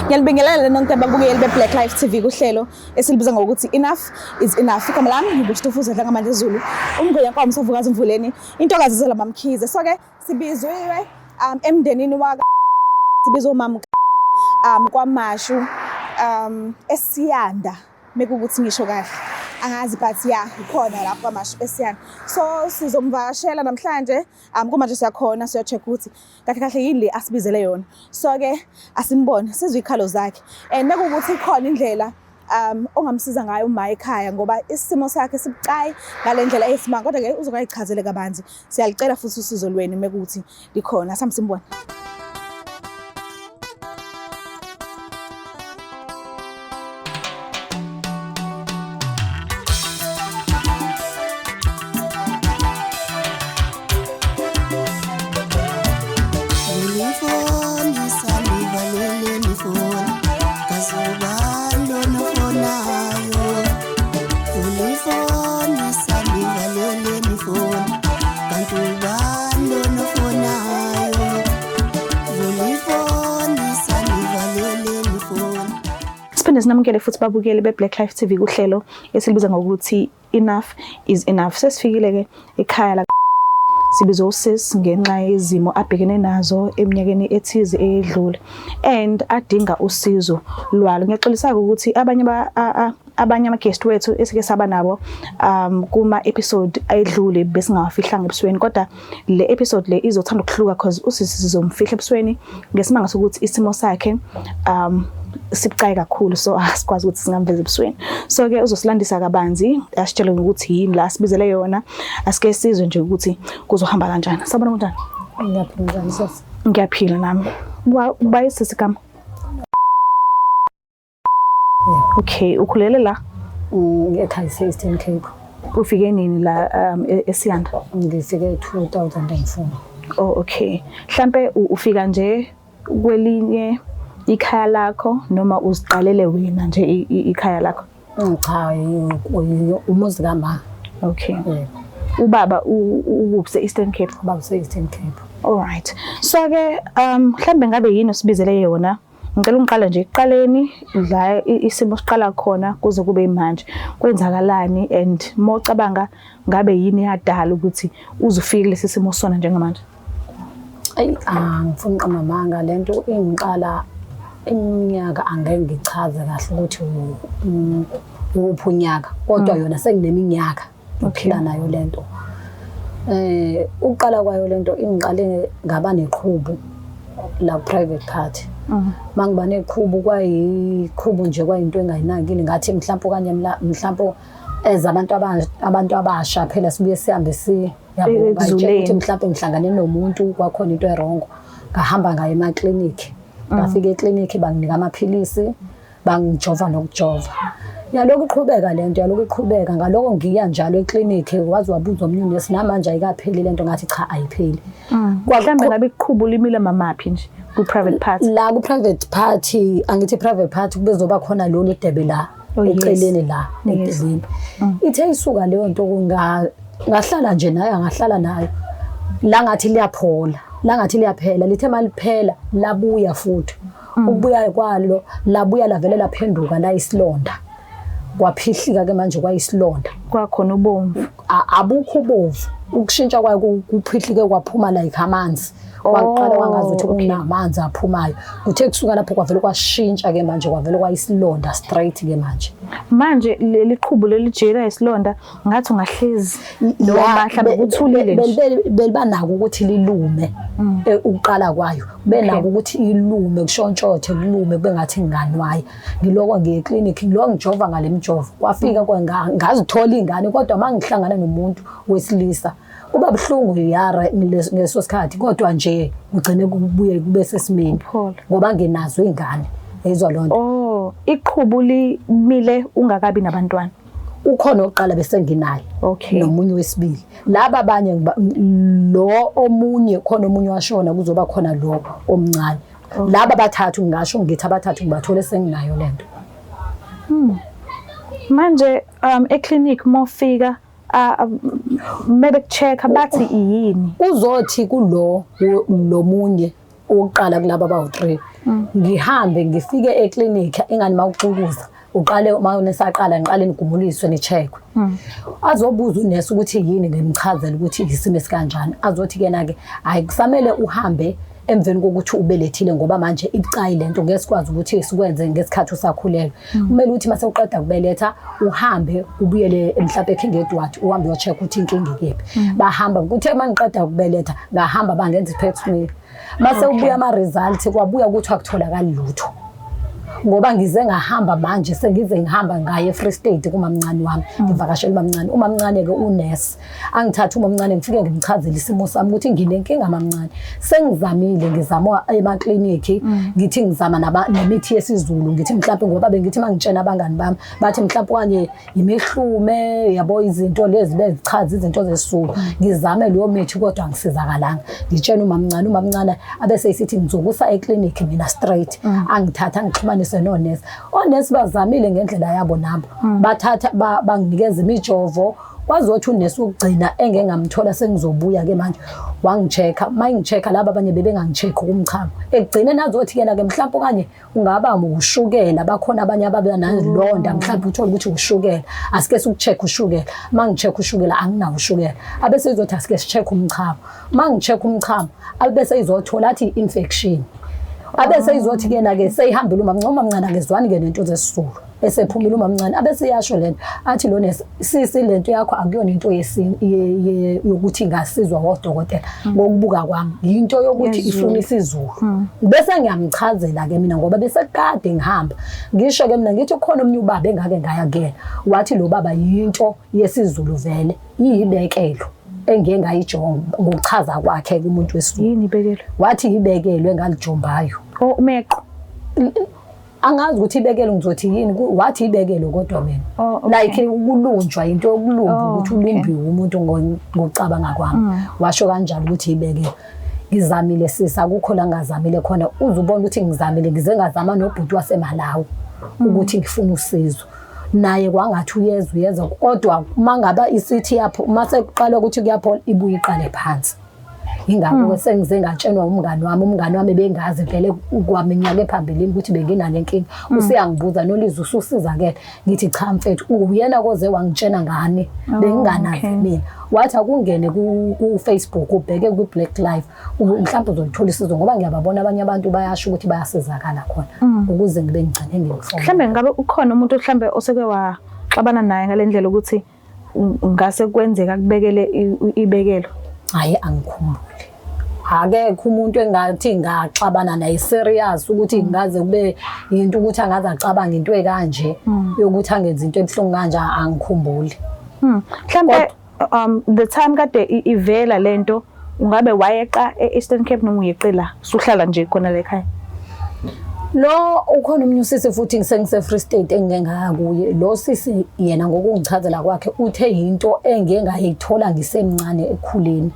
Ngiyalibingelela nonke ababukeli beBlack Life TV kuhlelo esilibiza ngokuthi Enough is Enough. Igama lami ngibusitufuza dlanga manje Zulu. Umngwe yankomo savukazi Mvuleni. Intokazi zela mamkhize. So ke sibizwe emndenini waka sibizwe umama kwaMashu eSiyanda mekukuthi ngisho kahle. Angazi but yeah ikhona lapho kwaMashu eSiyanda. So sizomvakashela namhlanje kumanje siyakhona siyocheck ukuthi kahle yini le asibizele yona. So ke asimbone sizwe ikhalo zakhe and mekukuthi ikhona indlela ongamsiza ngayo uma ekhaya ngoba isimo sakhe sibucayi ngalendlela eyisimanga kodwa ke uzokayichazele kabanzi. Siyalicela futhi usizo lweni mekuthi likhona samsimbone. Sinamukele futhi babukeli beBlack Life TV kuhlelo esilibiza ngokuthi Enough is Enough. Sesifikile ke ekhaya la sibizo usis ngenxa yezimo abhekene nazo eminyakeni ethize eyedlule and adinga usizo lwalo. Ngiyaxolisa ukuthi abanye ama guest wethu esike saba nabo kuma episode ayedlule besingawafihlanga ebusweni kodwa le episode le izothanda ukuhluka because usisi sizomfihla ebusweni ngesimanga sokuthi isimo sakhe sibucayi kakhulu so asikwazi ukuthi singamveza ebusweni. So ke uzosilandisa kabanzi asitshele ukuthi yini la sibizele yona asike sizwe nje ukuthi kuzohamba kanjani. Sabona kanjani? Ngiyaphila njani sisi? Ngiyaphila nami. Bayisisi kama. Okay, ukhulele la? Ekhaya Eastern Cape. Ufike nini la eSiyanda? Ngifike 2004. Oh okay. Mhlambe ufika nje kwelinye ikhaya lakho noma uziqalele wena nje ikhaya lakho? Cha, umuzi kama. Okay. Ubaba ukuphi Eastern Cape? Ubaba Eastern Cape. All right. So ke mhlambe ngabe yini osibizele yona? Ngicela ungiqala nje iqaleni la isimo siqala khona kuze kube manje. Kwenzakalani and mocabanga ngabe yini yadala ukuthi uzufike lesi simo sona njengamanje? Ngifuna uqamamanga lento engiqala iminyaka angeke ngichaze kahle ukuthi uphunyaka kodwa yona sengineminyaka uphila nayo lento. Uqala kwayo lento ingiqale ngaba neqhubu la private party. Mangiba neqhubu kwayiqhubu nje kwayinto engayinakile ngathi mhlawumbe kanye mhlawumbe abantu abasha phela sibuye sihambe yabo ukuthi mhlawumbe ngihlangane nomuntu kwakhona into erongo ngahamba ngaye ema-clinic. Ngafika e-clinic banginika amaphilisi bangijova nokujova. Yaloko iqhubeka lento yaloko iqhubeka ngaloko ngiya njalo e-clinic wazi wabuza omnye nesi namanje ayikapheli lento ngathi cha ayipheli. Mhlambe ngabe iqhubu limile mamaphi nje ku private party? La ku private party angithi private party kubezoba khona lolu debe la eceleni la edebini. Ithe isuka leyo nto ngahlala nje naye ngahlala nayo la ngathi liyaphola la ngathi liyaphela lithe maliphela labuya futhi ukubuya kwalo labuya lavele laphenduka la isilonda kwaphihlika ke manje kwayisilonda kwakhona ubomvu abukho ubovu ukushintsha kwayo kuphihlike kwaphuma like amanzi kwaqala wangazi ukuthi kunamanzi aphumayo kuthe kusuka lapho kwavele kwashintsha ke manje kwavele kwayisilonda straight ke manje leli qhubu lelijela isilonda ngathi ungahlezi noma mhlawumbe kuthulile nje belibanako ukuthi lilume ukuqala kwayo benako ukuthi ilume kushontshothe kulume bengathi nganwaye ngiloko ngiye clinic ngiloko ngijova ngale mjovo kwafika ngazithola ingane kodwa mangihlangana nomuntu wesilisa kuba buhlungu yara ngeso sikhathi kodwa nje ugcine kubuye kube sesimeni ngoba ngenazo ingane ezwa lonto. Oh, iqhubu limile ungakabi nabantwana? Ukhona oqala bese nginaye. Okay. Nomunye wesibili. Laba abanye lo omunye khona omunye washona kuzoba khona lo omncane. Laba bathathu ngisho ngithi abathathu ngibathole senginayo lento. Manje e-clinic mofika maybe check bathi yini uzothi kulo munye oqala kulabo abawu3 ngihambe ngifike eklinikhi ingani mawuxukuza uqale mawunesaqala ngiqale nigumuliswe nicheckwe azobuza unesi ukuthi yini ngimchazela ukuthi isimo esikanjani azothi kena ke hayi kusamele uhambe emveni kokuthi ubelethile ngoba manje ibucayi lento ngeke sikwazi ukuthi sikwenze ngesikhathi usakhulelwe kumele ukuthi mase uqeda kubeletha uhambe ubuyele mhlawumbe ekhengedwathi uhambe uyocheck ukuthi inkinga ikephi bahamba ukuthi mangiqeda ukubeletha ngahamba bangenza iPap smear mase ubuya ama results kwabuya ukuthi akutholakali lutho ngoba ngize ngahamba manje sengize ngihamba ngaye eFree State kumamncane wami ngivakashela umamncane umamncane ke unesi angithatha umamncane ngifike ngimchazela isimo sami ukuthi nginenkinga mamncane sengizamile ngizama emakliniki ngithi ngizama nemithi yesiZulu ngithi mhlawumbe ngoba bengithi mangitshena abangani bami bathi mhlawumbe kanye imihlume yabo izinto lezi bezichaza izinto zesiZulu ngizame leyo mithi kodwa angisizakalanga ngitshena umamncane abese isithi ngizokusa ekliniki mina straight angithatha ngixhumane nonesi onesi bazamile ngendlela yabo nabo bathatha banginikeza imijovo kwazothi unesi ukugcina engengamthola sengizobuya ke manje wangichecka mayingichecka laba abanye bebengangichecka kumchamo ekugcine nazothi kena ke mhlawumbe kanye ungaba ushukela bakhona abanye ababe nalonda mhlawumbe uthola ukuthi ushukela asike sikuchecka ushukela mangichecka ushukela anginawo ushukela abese izothi asike sichecka umchamo mangichecka umchamo abese izothola athi infection abese izothi kena ke seyihambile umamncane akezwani ke nento zesiZulu esephumile umamncane abese yasho lento athi lona sisi lento yakho akuyona into yokuthi ngasizwa odokotela ngokubuka kwami into yokuthi ifuna isiZulu bese ngiyamchazela ke mina ngoba bese kade ngihamba ngisho ke mina ngithi khona omnye ubaba engake ngaya kuyena wathi lo baba yinto yesiZulu vele yibekelo engengayijonga ngokuchaza kwakhe kumuntu wesiZulu yini ibekelo wathi ibekelwe ngalijombayo umeqo angazi ukuthi ibekelo ngizothi yini wathi ibekelo kodwa mina like ukulunjwa into yokulumba ukuthi ulumbiwe umuntu ngokucabanga kwami washo kanjalo ukuthi ibekelo ngizamile sisa akukho la ngazamile khona uzubona ukuthi ngizamile ngize ngazama nobhuti waseMalawi ukuthi ngifuna usizo naye kwangathi uyeza kodwa mangaba isithi yapho mase kuqala ukuthi kuyaphola ibuye iqale phansi ingakho sengize ngatshenwa umngani wami bengazi vele kwaminyaka ephambili ukuthi benginale inkinga usiyangibuza nolizwe ususizakele ngithi cha mfethu uyena koze wangitshena ngani benginganazi mina wathi akungene ku Facebook ubheke ku Black Life mhlawumbe uzolithola isizo ngoba ngiyababona abanye abantu bayasho ukuthi bayasizakala khona ukuze ngibe ngigcine ngimfona mhlambe ngabe ukhona umuntu mhlambe oseke waxabana naye ngalendlela ukuthi ngase kwenzeka kubekele ibekelo hayi angikhumbuli akekho umuntu engathi ngaxabana naye serious ukuthi ngaze kube into ukuthi angaze acabanga into ekanje yokuthi angenza into ebhlungu kanje angikhumbuli mhlambe the time kade ivela lento ungabe wayeqa eEastern Cape noma uyeqela usuhlala nje khona la ekhaya lo ukhona umnyu sisi futhi ngise Free State engengaya kuye lo sisi yena ngokungichazela kwakhe uthe into engengayithola ngisemncane ekukhuleni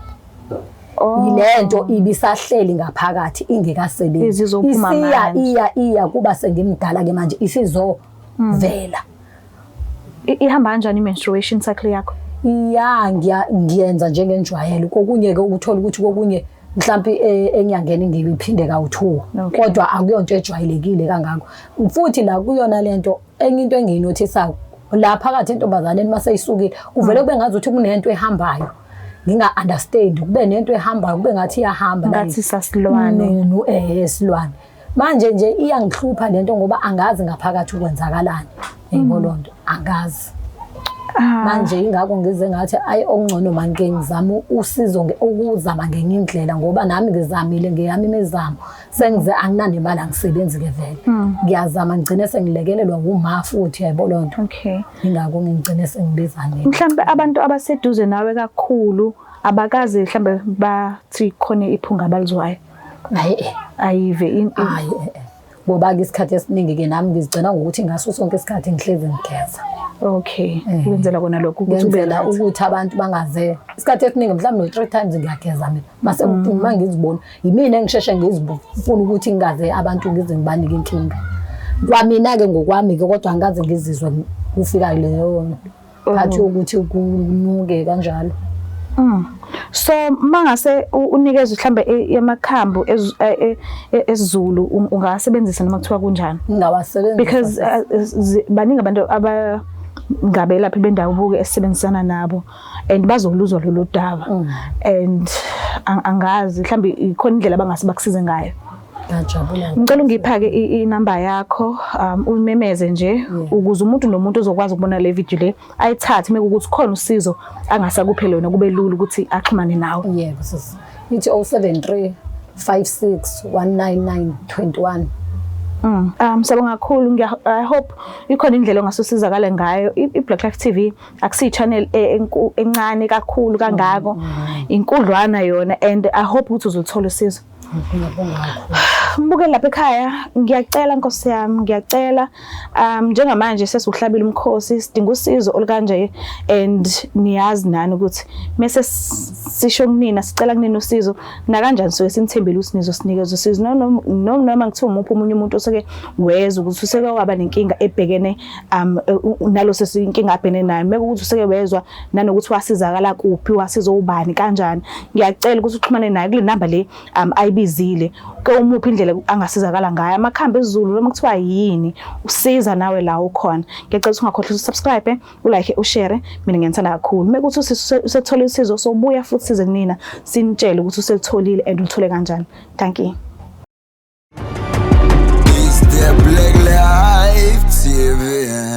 ilento ibisahleli ngaphakathi ingekasebenzi iya kuba sengimdala ke manje isizovela ihamba kanjani menstruation cycle yakho ngiyenza njengenjwayelo kokunye ke ukuthola ukuthi kokunye mhlambi enyangeni ngiyiphinde kawu2 kodwa akuyonto ejwayelekile kangako futhi la kuyona lento enye into engiyinothisa la phakathi intombazane mase isukile kuvele kube ngazi ukuthi kunento ehambayo nginga understand kube nento ehambayo kube ngathi iyahamba ngathi sasilwane esilwane manje nje iyangihlupha lento ngoba angazi ngaphakathi ukwenzakalani eyibononto angazi manje ingakho ngize ngathi ayi okungcono manje ngizama usizo ukuzama ngenye indlela ngoba nami ngizamile ngeyami imizamo sengize anginane imali angisebenzi ke vele ngiyazama ngigcine sengilekelelwa uma futhi yayibononto ingakho ngigcine sengibizana mhlambe abantu abaseduze nawe kakhulu abakazi mhlambe bathi khona iphunga abalizwayo ayive ngoba isikhathi esiningi ke nami ngizigcina ngokuthi ngaso sonke isikhathi ngihlezi ngigeza wenzela kona lokho ukuthi ubela ukuthi abantu bangaze isikhathi esiningi mhlawumbe no 3 times ngiyageza mina mase mangizibona yimina engisheshe ngizifuna ukuthi ngingaze abantu ngize ngibanike inkinga kwamina ke ngokwami ke kodwa angaze ngizizwe kufika leyo phathi ukuthi kunuke kanjalo So mangase unikezwe mhlambe yamakhambu esiZulu ungasebenzisa noma kuthiwa kunjani? Ngawasebenzisa. Because baningi abantu ngabe lapha bendabuke esebenzisana nabo and bazoluzwa lolu daba and angazi mhlambe ikhona indlela bangase bakusize ngayo. Ngajabula. Ngicela ungiphake inamba yakho uyimemeze nje ukuze umuntu nomuntu uzokwazi ukubona le video le ayithathe mekuthi khona usizo angasakuphe lona kube lula ukuthi axhumane nawe. Yebo sisi. Ithi 073 56 199 21. Sabonga kakhulu I hope ikhona indlela ongasosizakala ngayo. iBlack Life TV akusiyi channel encane kakhulu kangako inkudlwana yona and I hope ukuthi uzothola usizo. Mbukeli lapha ekhaya ngiyacela Nkosi yami ngiyacela njengamanje sesiuhlabile umkhosi sidinga usizo olukanje and niyazi nani ukuthi mase sisho kunina sicela kunina usizo na kanjani soke sinithembele ukuthi nizosinikeza usizo noma ngithiwa umuphi umunye umuntu oseke weza ukuthi useke waba nenkinga ebhekene nalo sesinkinga abhekene nayo mekuthi useke wezwa nanokuthi wasizakala kuphi wasiza ubani kanjani ngiyacela ukuthi uxhumane naye kule number le ayibizile ke umuphi indlela angasizakala ngayo amakhambi esiZulu noma kuthiwa yini usiza nawe la ukhona ngiyacela ungakhohlwa usubscribe ulike ushare mina ngiyithanda kakhulu mekuthi usethola usizo sobuya futhi size kunina sinitshele ukuthi uselitholile and ulithole kanjani. Thank you. It's the Black Life TV.